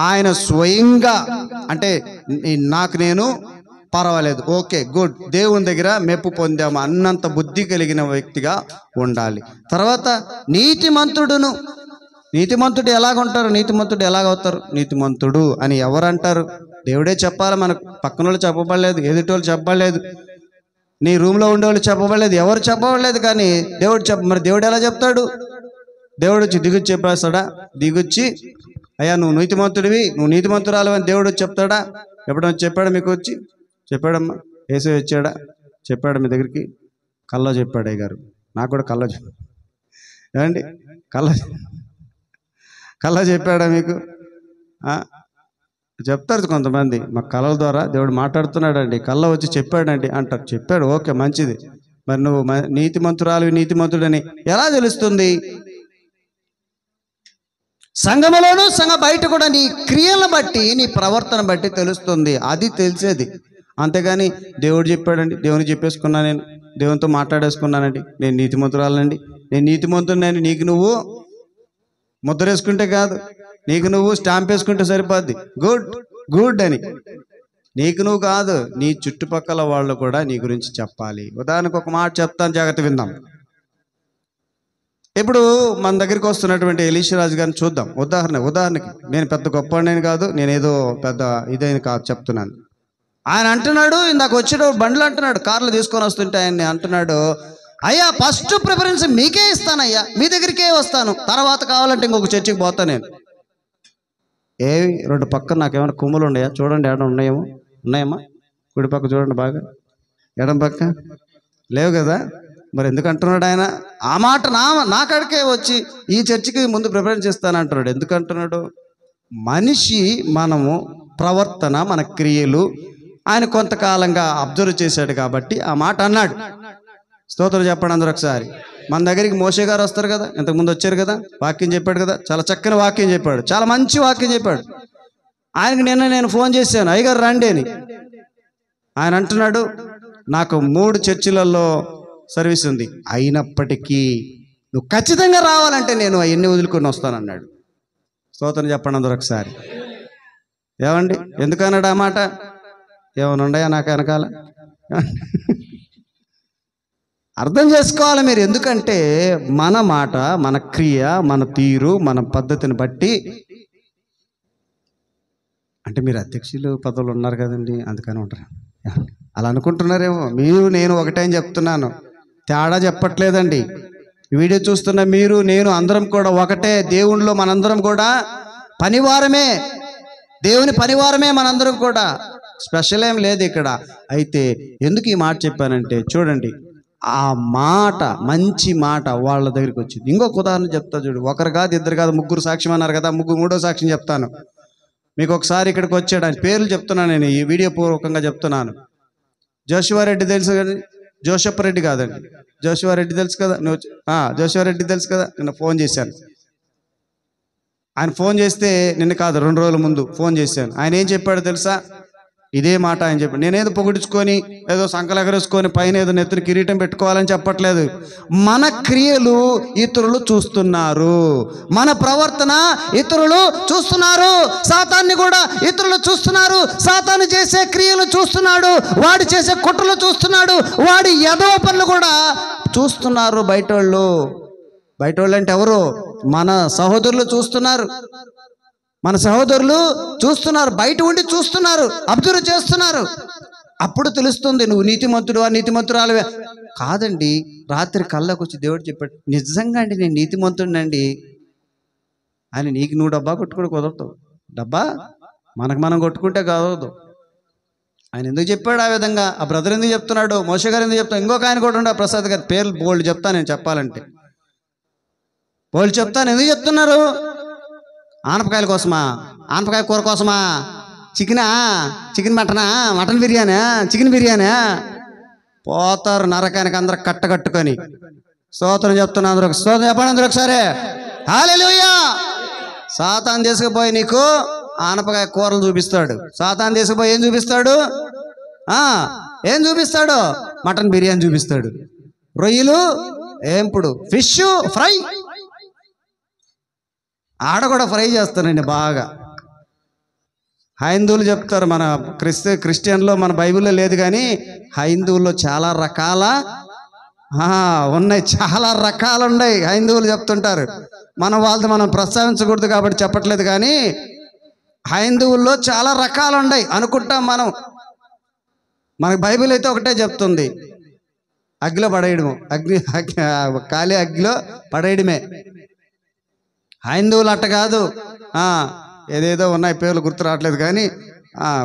ఆయన స్వయంగా అంటే నాకు నేను పర్వాలేదు, ఓకే గుడ్, దేవుని దగ్గర మెప్పు పొందాము అన్నంత బుద్ధి కలిగిన వ్యక్తిగా ఉండాలి. తర్వాత నీతిమంతుడు ఎలాగుంటారు? నీతిమంతుడు ఎలాగవుతారు? నీతిమంతుడు అని ఎవరు అంటారు? దేవుడే చెప్పాలి. మనకు పక్కన వాళ్ళు చెప్పబడలేదు, ఎదుటోళ్ళు చెప్పబడలేదు, నీ రూమ్లో ఉండేవాళ్ళు చెప్పబడలేదు, ఎవరు చెప్పబడలేదు. కానీ దేవుడు మరి దేవుడు ఎలా చెప్తాడు? దేవుడు వచ్చి దిగుచ్చి చెప్పేస్తాడా? దిగుచ్చి అయ్యా నువ్వు నీతిమంతుడివి, నువ్వు నీతిమంతురాలు అని దేవుడు వచ్చి చెప్తాడా? ఎప్పుడైనా చెప్పాడా? మీకు వచ్చి చెప్పాడమ్మా? యేసయ్య వచ్చాడా? చెప్పాడు మీ దగ్గరికి? కల్లో చెప్పాడు. అయ్య గారు నాకు కూడా కల్లో ఏమండి కల్లో చెప్పాడా మీకు? చెప్తారు కొంతమంది, మా కళల ద్వారా దేవుడు మాట్లాడుతున్నాడండి, కళ్ళ వచ్చి చెప్పాడండి అంటారు. చెప్పాడు, ఓకే మంచిది. మరి నువ్వు నీతిమంతురాలు నీతిమంతుడని ఎలా తెలుస్తుంది? సంఘములోను సంఘ బయట కూడా నీ క్రియలను బట్టి నీ ప్రవర్తన బట్టి తెలుస్తుంది. అది తెలిసేది. అంతేగాని దేవుడు చెప్పాడండి, దేవుని చెప్పేసుకున్నా, నేను దేవునితో మాట్లాడేసుకున్నానండి, నేను నీతిమంతురాలండి, నేను నీతిమంతుడిని నీకు నువ్వు ముద్ర వేసుకుంటే కాదు, నీకు నువ్వు స్టాంప్ వేసుకుంటే సరిపోద్ది గుడ్ గుడ్ అని. నీకు నువ్వు కాదు, నీ చుట్టుపక్కల వాళ్ళు కూడా నీ గురించి చెప్పాలి. ఉదాహరణకు ఒక మాట చెప్తాను, జాగ్రత్త విందాం. ఇప్పుడు మన దగ్గరికి వస్తున్నటువంటి ఎలీషా రాజు గారిని చూద్దాం. ఉదాహరణకి నేను పెద్ద గొప్పవాడిని కాదు, నేనేదో పెద్ద ఇదైన కాదు చెప్తున్నాను. ఆయన అంటున్నాడు, ఇందాక వచ్చేటప్పుడు బండ్లు అంటున్నాడు, కార్లు తీసుకొని వస్తుంటే ఆయన్ని అంటున్నాడు, అయ్యా ఫస్ట్ ప్రిఫరెన్స్ మీకే ఇస్తానయ్యా, మీ దగ్గరికే వస్తాను, తర్వాత కావాలంటే ఇంకొక చర్చికి పోతాను నేను. ఏవి రెండు పక్కన నాకేమైనా కొమ్ములు ఉన్నాయా? చూడండి, ఎడం ఉన్నాయమ్మా? కుడి పక్క చూడండి బాగా, ఎడం పక్క లేవు కదా. మరి ఎందుకు అంటున్నాడు ఆయన ఆ మాట? నా కాడికే వచ్చి ఈ చర్చికి ముందు ప్రిఫరెన్స్ ఇస్తానంటున్నాడు. ఎందుకు అంటున్నాడు? మనిషి మనము ప్రవర్తన, మన క్రియలు ఆయన కొంతకాలంగా అబ్జర్వ్ చేశాడు కాబట్టి ఆ మాట అన్నాడు. స్తోత్రం చెప్పండి అందరూ ఒకసారి. మన దగ్గరికి మోషే గారు వస్తారు కదా, ఇంతకుముందు వచ్చారు కదా, వాక్యం చెప్పాడు కదా, చాలా చక్కని వాక్యం చెప్పాడు, చాలా మంచి వాక్యం చెప్పాడు. ఆయనకి నేను ఫోన్ చేశాను, అయ్యగారు రండి అని. ఆయన అంటున్నాడు, నాకు 3 చర్చిలలో సర్వీస్ ఉంది, అయినప్పటికీ నువ్వు ఖచ్చితంగా రావాలంటే నేను అవన్నీ వదులుకొని వస్తానన్నాడు. స్తోత్రం చెప్పండి అందరూ ఒకసారి. ఏమండి ఎందుకన్నాడు ఆ మాట? ఏమైనా ఉన్నాయా నాకు వెనకాల? అర్థం చేసుకోవాలి మీరు. ఎందుకంటే మన మాట, మన క్రియ, మన తీరు, మన పద్ధతిని బట్టి. అంటే మీరు అధ్యక్షులు పదవులు ఉన్నారు కదండి, అందుకని ఉంటారు అలా అనుకుంటున్నారేమో. మీరు నేను ఒకటే అని చెప్తున్నాను, తేడా చెప్పట్లేదండి. వీడియో చూస్తున్న మీరు నేను అందరం కూడా ఒకటే. దేవునిలో మనందరం కూడా పనివారమే, దేవుని పనివారమే మనందరం కూడా. స్పెషల్ ఏం లేదు ఇక్కడ. అయితే ఎందుకు ఈ మాట చెప్పానంటే చూడండి, ఆ మాట మంచి మాట వాళ్ళ దగ్గరికి వచ్చింది. ఇంకొక ఉదాహరణ చెప్తా చూడు. ఒకరు కాదు, ఇద్దరు కాదు, 3 సాక్ష్యం అన్నారు కదా, మూడో సాక్ష్యం చెప్తాను మీకు. ఒకసారి ఇక్కడికి వచ్చాడు, ఆయన పేర్లు చెప్తున్నాను నేను, ఈ వీడియో పూర్వకంగా చెప్తున్నాను. జోషువా రెడ్డి తెలుసు కదా? జోషప్ రెడ్డి కాదండి, జోషువా రెడ్డి తెలుసు కదా? జోషువా రెడ్డి తెలుసు కదా? నిన్న ఫోన్ చేశాను. ఆయన ఫోన్ చేస్తే నిన్న కాదు 2 రోజుల ముందు ఫోన్ చేశాను. ఆయన ఏం చెప్పాడో తెలుసా? ఇదే మాట ఆయన చెప్పాడు. నేనేదో పొగిడించుకొని ఏదో సంకలెగరేసుకొని పైన ఏదో నెత్తిన కిరీటం పెట్టుకోవాలని చెప్పట్లేదు. మన క్రియలు ఇతరులు చూస్తున్నారు, మన ప్రవర్తన ఇతరులు చూస్తున్నారు, సాతాన్ని కూడా ఇతరులు చూస్తున్నారు. సాతాను చేసే క్రియలు చూస్తున్నాడు, వాడు చేసే కుట్రలు చూస్తున్నాడు, వాడి ఎదవ పనులు కూడా చూస్తున్నారు బయటోళ్ళు. బయటోళ్ళు అంటే ఎవరు? మన సహోదరులు చూస్తున్నారు, మన సహోదరులు చూస్తున్నారు, బయట ఉండి చూస్తున్నారు, అబ్జర్వ్ చేస్తున్నారు. అప్పుడు తెలుస్తుంది నువ్వు నీతిమంతుడు నీతిమంతురాలువే కాదండి. రాత్రి కళ్ళకు వచ్చి దేవుడు చెప్పాడు, నిజంగా అండి నేను నీతిమంతుడినండి అని. నీకు నువ్వు డబ్బా కొట్టుకోడు కుదరదు, డబ్బా మనకు మనం కొట్టుకుంటే కాదు. ఆయన ఎందుకు చెప్పాడు ఆ విధంగా? ఆ బ్రదర్ ఎందుకు చెప్తున్నాడు? మోషే గారు ఎందుకు చెప్తాడు? ఇంకొక ఆయన కూడా ఉండే ప్రసాద్ గారి పేర్లు బోల్డ్ చెప్తాను నేను, చెప్పాలంటే బోల్డ్ చెప్తాను. ఎందుకు చెప్తున్నారు? ఆనపకాయల కోసమా? ఆనపకాయ కూర కోసమా? చికెన్ మటనా? Mutton biryani, chicken biryani? పోతారు నరకానికి అందరూ కట్టుకొని. స్తోత్రం చెప్తున్నా అందరూ, స్తోత్రం చెప్పండి అందరూ ఒకసారి. హల్లెలూయా. సాతాను తీసుకుపోయి నీకు ఆనపకాయ కూరలు చూపిస్తాడు. సాతాను తీసుకుపోయి ఏం చూపిస్తాడు? ఏం చూపిస్తాడు? మటన్ బిర్యానీ చూపిస్తాడు. రొయ్యలు ఏంపుడు, ఫిష్ ఫ్రై, ఆడ కూడా ఫ్రై చేస్తానండి బాగా. హైందువులు చెప్తారు, మన క్రిస్టియన్లో మన బైబిల్లో లేదు కానీ హైందువుల్లో చాలా రకాల ఉన్నాయి, చాలా రకాలు ఉన్నాయి హైందువులు చెప్తుంటారు. వాళ్ళతో మనం ప్రస్తావించకూడదు కాబట్టి చెప్పట్లేదు, కానీ హైందువుల్లో చాలా రకాలు ఉన్నాయి అనుకుంటాం మనం. మనకు బైబిల్ అయితే ఒకటే చెప్తుంది, అగ్గిలో పడేయడము, కాలి అగ్గిలో పడేయడమే. హైందువులు అట్ట కాదు, ఏదేదో ఉన్నాయి, పేర్లు గుర్తు రావట్లేదు కానీ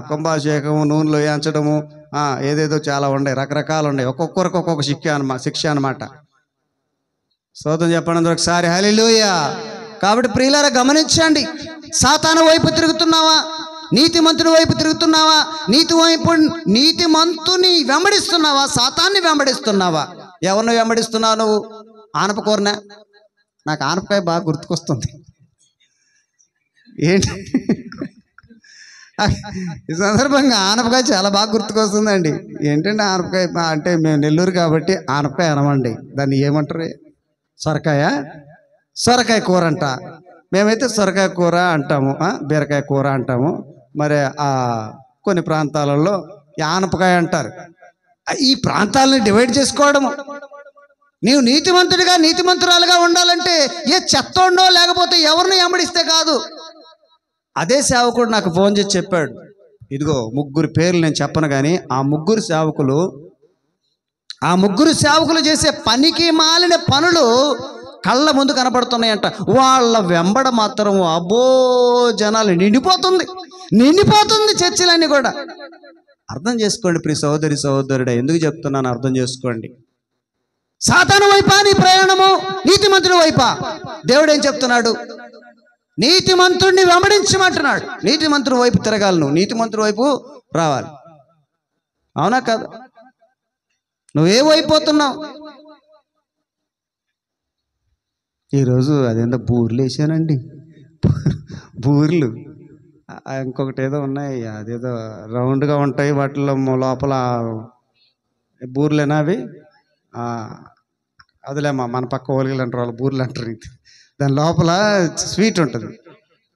కుంభాభిషేకము, నూనెలో వేయించడము, ఏదేదో చాలా ఉన్నాయి, రకరకాలు ఉన్నాయి. ఒక్కొక్కరికి ఒక్కొక్క శిక్ష అనమాట. స్తోత్రం చెప్పండి ఒకసారి హల్లెలూయా. కాబట్టి ప్రియులారా గమనించండి, సాతాను వైపు తిరుగుతున్నావా, నీతిమంతుని వైపు తిరుగుతున్నావా, నీతిమంతుని వెంబడిస్తున్నావా, సాతాన్ని వెంబడిస్తున్నావా? ఎవరిని వెంబడిస్తున్నావు నువ్వు? ఆనపకూరనే? నాకు ఆనపకాయ బాగా గుర్తుకొస్తుంది. ఏంటి ఈ సందర్భంగా ఆనపకాయ చాలా బాగా గుర్తుకొస్తుందండి. ఏంటంటే ఆనపకాయ అంటే మేము నెల్లూరు కాబట్టి ఆనపకాయ అనమండి, దాన్ని ఏమంటారు? సొరకాయ కూర అంట. మేమైతే సొరకాయ కూర అంటాము, బీరకాయ కూర అంటాము. మరి కొన్ని ప్రాంతాలలో ఆనపకాయ అంటారు. ఈ ప్రాంతాలని డివైడ్ చేసుకోవడము. నీవు నీతిమంతుడిగా నీతిమంతురాలుగా ఉండాలంటే ఏ చెత్తోండో లేకపోతే ఎవరిని వెంబడిస్తే కాదు. అదే సేవకుడు నాకు ఫోన్ చేసి చెప్పాడు, ఇదిగో 3 పేర్లు నేను చెప్పను కానీ ఆ ముగ్గురు సేవకులు చేసే పనికి మాలిన పనులు కళ్ళ ముందు కనపడుతున్నాయంట. వాళ్ళ వెంబడ మాత్రం అబ్బో జనాలు నిండిపోతుంది చర్చిలన్నీ కూడా. అర్థం చేసుకోండి ప్రియ సహోదరుడా, ఎందుకు చెప్తున్నాను అర్థం చేసుకోండి. సాతాను వైపా నీ ప్రయాణము, నీతిమంతుడి వైపా? దేవుడు ఏం చెప్తున్నాడు? నీతిమంతుడిని వెంబడించమంటున్నాడు. నీతిమంతుడి వైపు తిరగాలి, నువ్వు నీతిమంతుడి వైపు రావాలి. అవునా కాదు? నువ్వే వైపోతున్నావు? ఈరోజు అదేందో బూర్లు వేసానండి, బూర్లు. ఇంకొకటి ఏదో ఉన్నాయి, అదేదో రౌండ్గా ఉంటాయి, వాటిలో లోపల బూర్లేనా అవి? అదిలేమా, మన పక్క ఓలిగలు అంటారు, వాళ్ళు బూర్లు అంటారు. దాని లోపల స్వీట్ ఉంటుంది,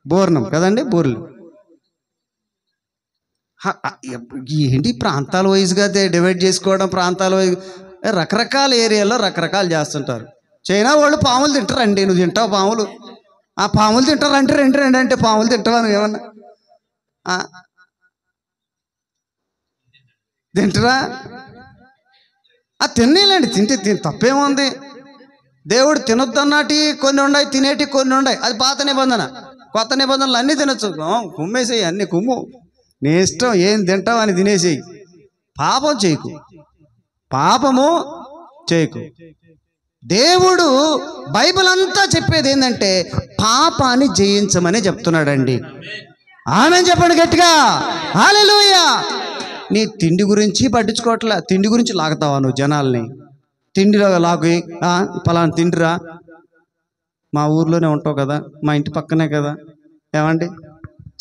బూర్ణం కదండి, బూర్లు. ఏంటి ప్రాంతాల వైజ్గా డివైడ్ చేసుకోవడం? ప్రాంతాల వైజ్ రకరకాల ఏరియాలో రకరకాలు చేస్తుంటారు. చైనా వాళ్ళు పాములు తింటారండి, నువ్వు తింటావు పాములు? పాములు తింటారంటే రెండు అంటే పాములు తింటావా నువ్వేమన్నా? తింటారా? తినేలేండి, తింటే తప్పేముంది? దేవుడు తినొద్దన్నటి కొన్ని ఉన్నాయి, తినేటి కొన్ని ఉన్నాయి. అది పాత నిబంధన. కొత్త నిబంధనలు అన్నీ తినొచ్చు. కుమ్మేసేయి, అన్ని కుమ్ము, నీ ఇష్టం, ఏం తింటావు అని తినేసేయి. పాపము చేయకు. దేవుడు బైబిల్ అంతా చెప్పేది ఏంటంటే పాపాన్ని జయించమని చెప్తున్నాడండి. ఆమేన్ చెప్పండి గట్టిగా, హల్లెలూయా. నీ తిండి గురించి పట్టించుకోవట్లే. తిండి గురించి లాగుతావా నువ్వు జనాల్ని? తిండిలో లాగి పలానా తిండిరా, మా ఊర్లోనే ఉంటావు కదా, మా ఇంటి పక్కనే కదా. ఏమండి,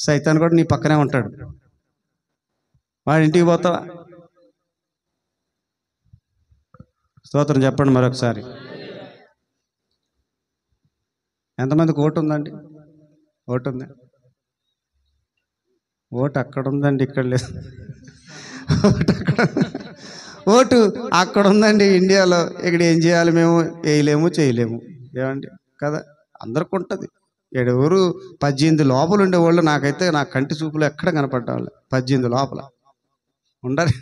సైతాన్ కూడా నీ పక్కనే ఉంటాడు, వాడి ఇంటికి పోతావా? స్తోత్రం చెప్పండి మరొకసారి. ఎంతమందికి ఓటు ఉందండి? ఓటు ఉంది? ఓటు అక్కడ ఉందండి, ఇక్కడ లేదు. ఓటు అక్కడ ఉందండి ఇండియాలో. ఇక్కడ ఏం చేయాలి? మేము వేయలేము, చేయలేము. ఏమండి కదా, అందరికి ఉంటుంది. ఎవరు 18 లోపల ఉండేవాళ్ళు నాకైతే నా కంటి చూపులు ఎక్కడ కనపడ్డవాళ్ళు 18 లోపల ఉండాలి.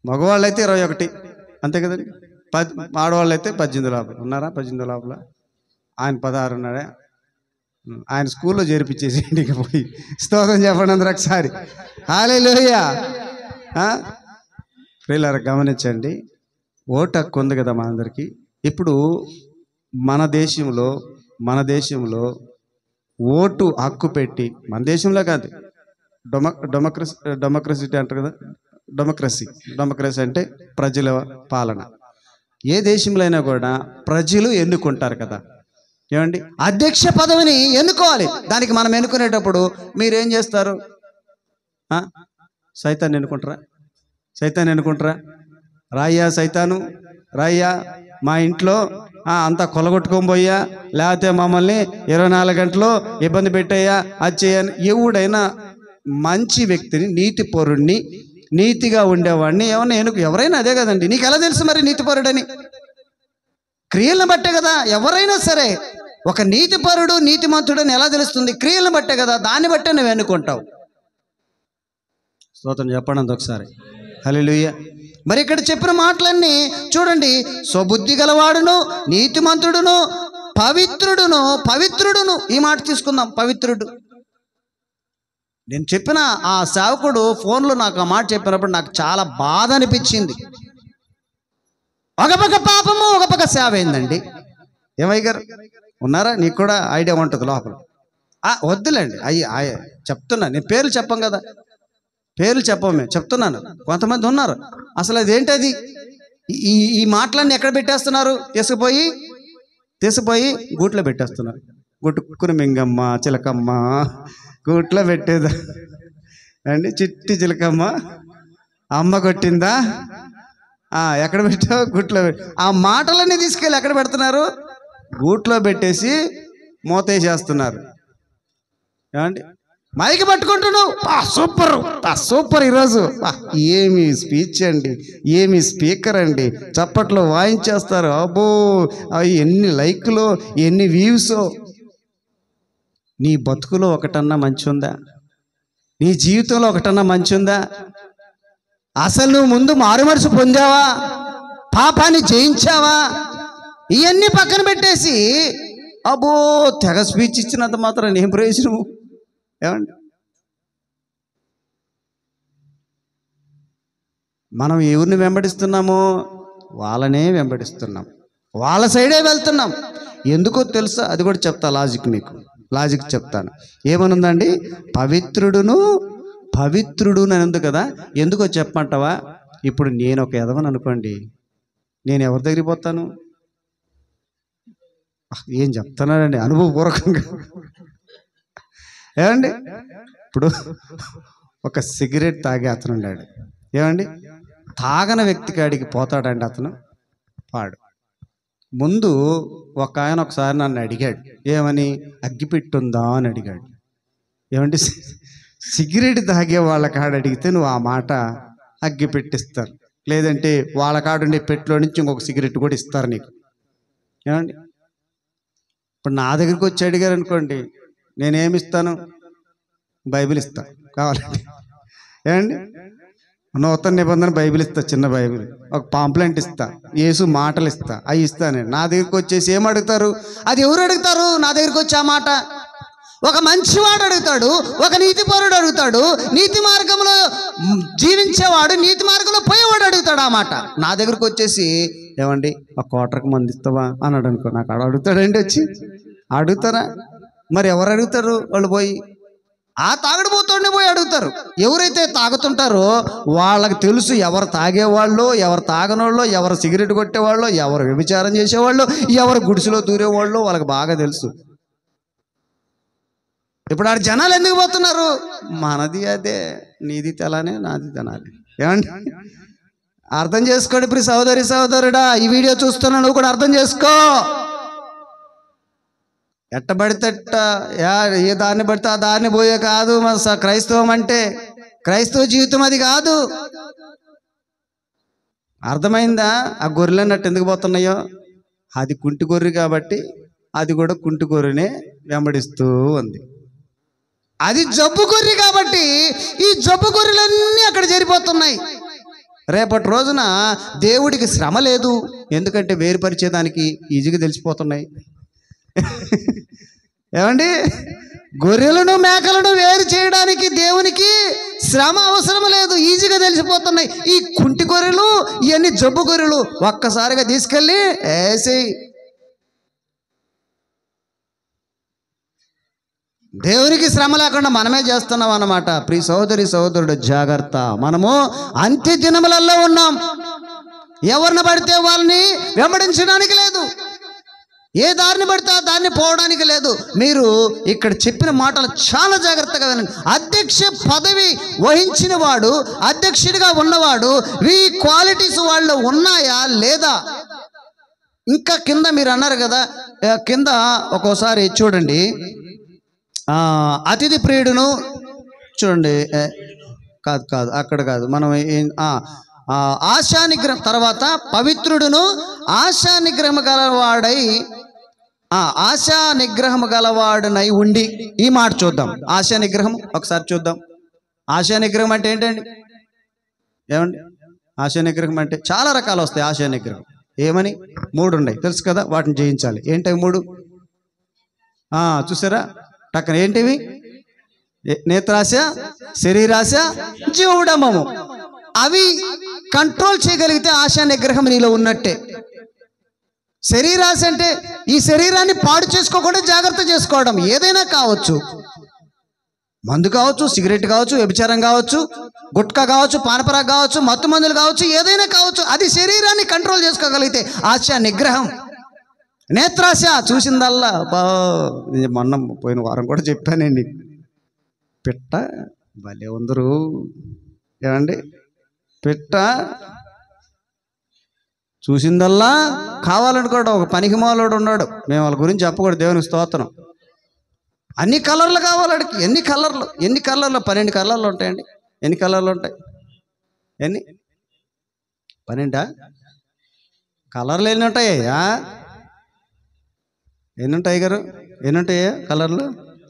మగవాళ్ళు అయితే 21, అంతే కదండి. ఆడవాళ్ళు అయితే 18 లోపల ఉన్నారా? 18 లోపల. ఆయన 16 ఉన్నాడే, ఆయన స్కూల్లో చేర్పించేసి ఇంటికి పోయి. స్తోత్రం చెప్పండి అందరూ ఒకసారి, హల్లెలూయా. ప్రియులారా గమనించండి, ఓటు హక్కు ఉంది కదా మనందరికీ. ఇప్పుడు మన దేశంలో ఓటు హక్కు పెట్టి, మన దేశంలో కాదు, డెమోక్రసీ అంటారు కదా, డెమోక్రసీ అంటే ప్రజల పాలన. ఏ దేశంలో అయినా కూడా ప్రజలు ఎన్నుకుంటారు కదా. ఏమండి, అధ్యక్ష పదవిని ఎన్నుకోవాలి. దానికి మనం ఎన్నుకునేటప్పుడు మీరేం చేస్తారు? సైతాన్ని ఎన్నుకుంటారా? రాయ్యా సైతాను, రాయ్యా మా ఇంట్లో అంతా కొలగొట్టుకొని పోయా, లేకపోతే మమ్మల్ని 24 గంటలు ఇబ్బంది పెట్టాయా, అది చేయని. ఎవడైనా మంచి వ్యక్తిని, నీతి పరుడిని, నీతిగా ఉండేవాడిని ఎవరైనా అదే కదండి. నీకు ఎలా తెలుసు మరి నీతిపరుడని? క్రియలను బట్టే కదా. ఎవరైనా సరే ఒక నీతిపరుడు నీతిమంతుడని ఎలా తెలుస్తుంది? క్రియలను బట్టే కదా. దాన్ని బట్టే నువ్వు ఎన్నుకుంటావు. స్తోత్రం చెప్పండి ఒకసారి. హల్లెలూయా. మరి ఇక్కడ చెప్పిన మాటలన్నీ చూడండి. స్వబుద్ధి గలవాడును, నీతిమంతుడును, పవిత్రుడును. ఈ మాట తీసుకుందాం, పవిత్రుడు. నేను చెప్పిన ఆ సేవకుడు ఫోన్లో నాకు ఆ మాట చెప్పినప్పుడు నాకు చాలా బాధ అనిపించింది. ఒక పక్క పాపము, ఒక పక్క సేవ అయిందండి. ఏమయ్య గారు ఉన్నారా? నీకు కూడా ఐడియా ఉంటుంది లోపల. వద్దులేండి, చెప్తున్నా. నేను పేర్లు చెప్పం కదా, పేర్లు చెప్పము, మేము చెప్తున్నాను. కొంతమంది ఉన్నారు అసలు అదేంటది, ఈ మాటలన్నీ ఎక్కడ పెట్టేస్తున్నారు? తీసుకుపోయి గూట్లో పెట్టేస్తున్నారు. గుట్టుకుని మింగమ్మ చిలకమ్మ గూట్లో పెట్టేదా అండి? చిట్టి చిలకమ్మ అమ్మ కొట్టిందా? ఎక్కడ పెట్టావు? గూట్లో. ఆ మాటలన్నీ తీసుకెళ్ళి ఎక్కడ పెడుతున్నారు? గూట్లో పెట్టేసి మూతేసేస్తున్నారు. ఏమండి, మైకి పట్టుకుంటున్నావు, సూపర్ ఈరోజు, ఏమి స్పీచ్ అండి, ఏమి స్పీకర్ అండి, చప్పట్లో వాయించేస్తారు. అబ్బో, ఎన్ని లైక్లు, ఎన్ని వ్యూస్. నీ బతుకులో ఒకటన్నా మంచి ఉందా? నీ జీవితంలో ఒకటన్నా మంచి ఉందా? అసలు నువ్వు ముందు మారుమనసు పొందావా? పాపాన్ని జయించావా? ఇవన్నీ పక్కన పెట్టేసి అబ్బో తెగ స్పీచ్ ఇచ్చినంత మాత్రం ఏం ప్రయోజనము? ఏమండి, మనం ఎవరిని వెంబడిస్తున్నామో వాళ్ళనే వెంబడిస్తున్నాం, వాళ్ళ సైడే వెళ్తున్నాం. ఎందుకో తెలుసా? అది కూడా చెప్తా, లాజిక్ చెప్తాను. ఏమనుందండి? పవిత్రుడు అని ఉంది కదా. ఎందుకో చెప్పమంటావా? ఇప్పుడు నేను ఒక ఎదవని అనుకోండి, నేను ఎవరి దగ్గరికి పోతాను? ఏం చెప్తున్నానండి అనుభవపూర్వకంగా. ఏమండి, ఇప్పుడు ఒక సిగరెట్ తాగే అతను ఉన్నాడు. ఏమండి, తాగని వ్యక్తి కాడికి పోతాడండి అతను? పాడు. ముందు ఒక ఆయన ఒకసారి నన్ను అడిగాడు, ఏమని? అగ్గిపెట్టుందా అని అడిగాడు. ఏమండి, సిగరెట్ తాగే వాళ్ళ కాడ అడిగితే నువ్వు ఆ మాట అగ్గి పెట్టిస్తారు, లేదంటే వాళ్ళ కాడుండే పెట్టులో నుంచి ఇంకొక సిగరెట్ కూడా ఇస్తారు నీకు. ఏమండి, ఇప్పుడు నా దగ్గరికి వచ్చి అడిగారు అనుకోండి, నేనేమిస్తాను? బైబిల్ ఇస్తా కావాలండి. ఏమండి, నూతన నిబంధన బైబిల్ ఇస్తా, చిన్న బైబిల్, ఒక పాంప్లెంట్ ఇస్తా, యేసు మాటలు ఇస్తా, అవి ఇస్తాను. నా దగ్గరికి వచ్చేసి ఏం అడుగుతారు? అది ఎవరు అడుగుతారు? నా దగ్గరికి వచ్చి ఆ మాట ఒక మంచివాడు అడుగుతాడు, ఒక నీతిపరుడు అడుగుతాడు, నీతి మార్గంలో జీవించేవాడు, నీతి మార్గంలో పోయేవాడు అడుగుతాడు ఆ మాట. నా దగ్గరకు వచ్చేసి ఏమండి ఒక కోటరకు మంది ఇస్తావా అన్నాడు అనుకో, నాకు అడుగుతాడండి వచ్చి? అడుగుతారా? మరి ఎవరు అడుగుతారు? వాళ్ళు పోయి ఆ తాగడిపోతుండే పోయి అడుగుతారు. ఎవరైతే తాగుతుంటారో వాళ్ళకి తెలుసు ఎవరు తాగేవాళ్ళు, ఎవరు తాగనోళ్ళు, ఎవరు సిగరెట్ కొట్టేవాళ్ళు, ఎవరు వ్యభిచారం చేసేవాళ్ళు, ఎవరు గుడిసెలో దూరేవాళ్ళు వాళ్ళకి బాగా తెలుసు. ఇప్పుడు ఆ జనాలు ఎందుకు పోతున్నారు? మనది అదే, నీది తెలానే, నాది తెనాలి. ఏమండి, అర్థం చేసుకోండి. ఇప్పుడు సోదరుడా, ఈ వీడియో చూస్తున్నా, నువ్వు కూడా అర్థం చేసుకో. ఎట్టబడితే ఏ దాన్ని పడితే ఆ దాన్ని పోయే కాదు క్రైస్తవం అంటే. క్రైస్తవ జీవితం అది కాదు. అర్థమైందా? ఆ గొర్రెలన్నట్టు ఎందుకు పోతున్నాయో? అది కుంటి గొర్రె కాబట్టి అది కూడా కుంటి గొర్రెనే వెంబడిస్తూ ఉంది. అది జబ్బు గొర్రె కాబట్టి ఈ జబ్బు గొర్రెలన్నీ అక్కడ చేరిపోతున్నాయి. రేపటి రోజున దేవుడికి శ్రమ లేదు, ఎందుకంటే వేరుపరిచేదానికి ఈజీగా తెలిసిపోతున్నాయి. ఏమండి, గొర్రెలను మేకలను వేరు చేయడానికి దేవునికి శ్రమ అవసరం లేదు, ఈజీగా తెలిసిపోతున్నాయి. ఈ కుంటి గొర్రెలు, ఇవన్నీ జబ్బు గొర్రెలు ఒక్కసారిగా తీసుకెళ్ళి వేసేయి. దేవునికి శ్రమ లేకుండా మనమే చేస్తున్నాం అన్నమాట. ప్రియ సోదరుడు జాగ్రత్త. మనము అంత్య దినములలో ఉన్నాం. ఎవరిని పడితే వాళ్ళని వెంబడించడానికి లేదు. ఏ దారిని పడితే ఆ దారిని పోవడానికి లేదు. మీరు ఇక్కడ చెప్పిన మాటలు చాలా జాగ్రత్తగా వినండి. అధ్యక్ష పదవి వహించిన వాడు, అధ్యక్షుడిగా ఉన్నవాడు, ఈ క్వాలిటీస్ వాళ్ళు ఉన్నాయా లేదా? ఇంకా కింద మీరు అన్నారు కదా, కింద ఒక్కోసారి చూడండి, అతిథి ప్రియుడును చూడండి, కాదు అక్కడ కాదు, మనం ఆశా నిగ్రహం తర్వాత పవిత్రుడును ఆశా నిగ్రహం గలవాడై ఆశా నిగ్రహం గలవాడునై ఉండి. ఈ మాట చూద్దాం. ఆశా నిగ్రహం ఒకసారి చూద్దాం. ఆశా నిగ్రహం అంటే ఏంటండి? ఏమండి ఆశా నిగ్రహం అంటే చాలా రకాలు వస్తాయి. ఆశా నిగ్రహం ఏమని 3 ఉన్నాయి, తెలుసు కదా, వాటిని జయించాలి. ఏంటవి 3? చూసారా టక్కన ఏంటివి? నేత్రాశ, శరీరాశ, జీవడమము. అవి కంట్రోల్ చేయగలిగితే ఆశా నిగ్రహం నీలో ఉన్నట్టే. శరీరాశ అంటే ఈ శరీరాన్ని పాడు చేసుకోకుండా జాగ్రత్త చేసుకోవడం. ఏదైనా కావచ్చు, మందు కావచ్చు, సిగరెట్ కావచ్చు, వ్యభిచారం కావచ్చు, గుట్కా కావచ్చు, పానపరాగ్ కావచ్చు, మత్తు మందులు కావచ్చు, ఏదైనా కావచ్చు, అది శరీరాన్ని కంట్రోల్ చేసుకోగలిగితే ఆశా నిగ్రహం. నేత్రాశ చూసిందల్లా మొన్న పోయిన వారం కూడా చెప్పానండి, పిట్ట భలే ఉందరు. ఏమండి పిట్ట చూసిందల్లా కావాలనుకోవడం. ఒక పనికి మాలోడు ఉన్నాడు, మేము వాళ్ళ గురించి చెప్పకూడదు, దేవునికి స్తోత్రం. అన్ని కలర్లు కావాలడికి. ఎన్ని కలర్లు 12 కలర్లు ఉంటాయండి. ఎన్ని కలర్లు ఉంటాయి? 12 కలర్లు ఎన్ని ఉంటాయా? ఎన్ని ఉంటాయి గారు? ఎన్ని ఉంటాయా కలర్లు?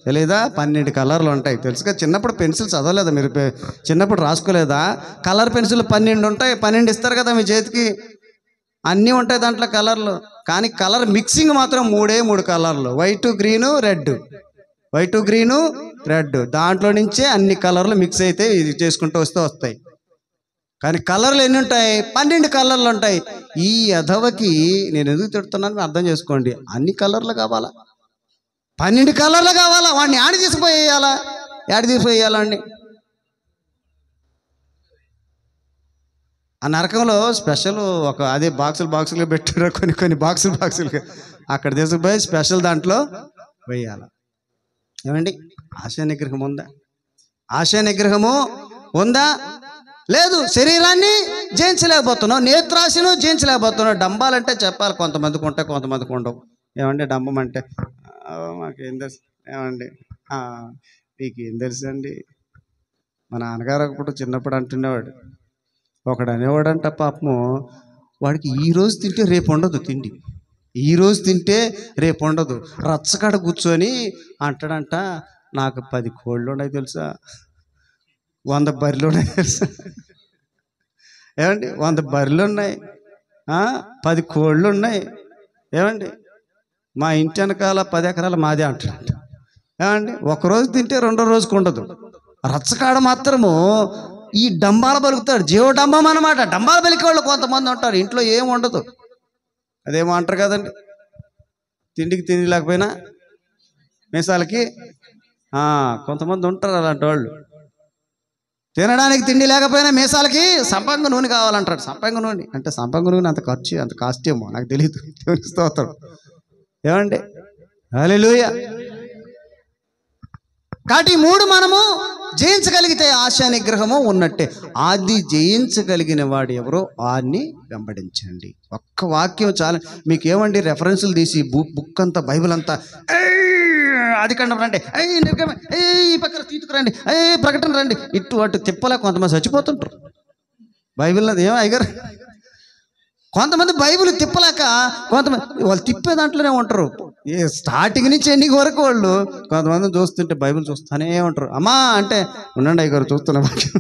తెలీదా? 12 కలర్లు ఉంటాయి. తెలుసుగా, చిన్నప్పుడు పెన్సిల్ చదవలేదా మీరు? చిన్నప్పుడు రాసుకోలేదా? కలర్ పెన్సిల్ 12 ఉంటాయి. 12 ఇస్తారు కదా మీ చేతికి, అన్నీ ఉంటాయి దాంట్లో కలర్లు. కానీ కలర్ మిక్సింగ్ మాత్రం 3 కలర్లు, white green red, white green red. దాంట్లో నుంచే అన్ని కలర్లు మిక్స్ అయితే ఇది చేసుకుంటూ వస్తాయి. కానీ కలర్లు ఎన్ని ఉంటాయి? 12 కలర్లు ఉంటాయి. ఈ అధవకి నేను ఎందుకు తిడుతున్నాను అర్థం చేసుకోండి. అన్ని కలర్లు కావాలా? 12 కలర్లు కావాలా? వాడిని యాడ తీసుకుపోయేయాలండి? ఆ నరకంలో స్పెషల్ ఒక అదే బాక్సులు పెట్టారు, కొన్ని బాక్సులు అక్కడ తీసుకుపోయి స్పెషల్ దాంట్లో వేయాలి. ఏమండి ఆశా నిగ్రహం ఉందా? ఆశా నిగ్రహము ఉందా? లేదు. శరీరాన్ని జయించలేకపోతున్నావు, నేత్రాశను జయించలేకపోతున్నావు. డంబాలంటే చెప్పాలి, కొంతమందికి ఉంటాయి, కొంతమందికి ఉండవు. ఏమండి డంబం అంటే మాకేం తెలుసు? ఏమండి మీకేం తెలుసు అండి? మా నాన్నగారు ఒకప్పుడు చిన్నప్పుడు అంటునేవాడు, ఒకడు అనేవాడంట, పాపము వాడికి ఈరోజు తింటే రేపు ఉండదు తిండి, ఈరోజు తింటే రేపు ఉండదు. రచ్చకాడ కూర్చొని అంటాడంట, నాకు 10 కోళ్ళు ఉన్నాయి తెలుసా, 100 బర్రెలు ఉన్నాయి తెలుసా. ఏమండి 100 బర్రెలు ఉన్నాయి, 10 కోళ్ళు ఉన్నాయి. ఏమండి మా ఇంటి వెనకాల 10 ఎకరాలు మాదే అంటాడంట. ఏమండి ఒకరోజు తింటే 2వ రోజుకు ఉండదు. రచ్చకాడ మాత్రము ఈ డంబాలు పలుకుతాడు, జీవడంబం అన్నమాట. డంబాలు పలికే వాళ్ళు కొంతమంది ఉంటారు, ఇంట్లో ఏం ఉండదు. అదేమో అంటారు కదండి, తిండికి తిండి లేకపోయినా మీసాలకి. కొంతమంది ఉంటారు అలాంటి వాళ్ళు. తినడానికి తిండి లేకపోయినా మీసాలకి సంపంగ నూనె కావాలంటాడు. సంపంగ నూనె అంటే సంపంగ నూనె అంత ఖర్చు, అంత కాస్ట్ ఏమో నాకు తెలియదు, స్తోత్రం. ఏమండి హల్లెలూయా. కాబట్టి 3 మనము జయించగలిగితే ఆశా నిగ్రహము ఉన్నట్టే. అది జయించగలిగిన వాడు ఎవరో వాడిని వెంబడించండి. ఒక్క వాక్యం చాలా. మీకు ఏమండి రెఫరెన్సులు తీసి బుక్ అంతా, బైబిల్ అంతా అది కండం రండి, ఈ పక్కన తీసుకురండి, ప్రకటన రండి, ఇటు అటు తిప్పలే కొంతమంది చచ్చిపోతుంటారు. బైబిల్ అది ఏమో అయ్యారు. కొంతమంది బైబిల్ తిప్పలేక కొంతమంది వాళ్ళు తిప్పే దాంట్లోనే ఉంటారు. స్టార్టింగ్ నుంచి ఎండింగ్ వరకు వాళ్ళు. కొంతమంది చూస్తుంటే బైబిల్ చూస్తూనే ఉంటారు. అమ్మా అంటే ఉండండి అయ్యగారు చూస్తున్నా వాక్యం.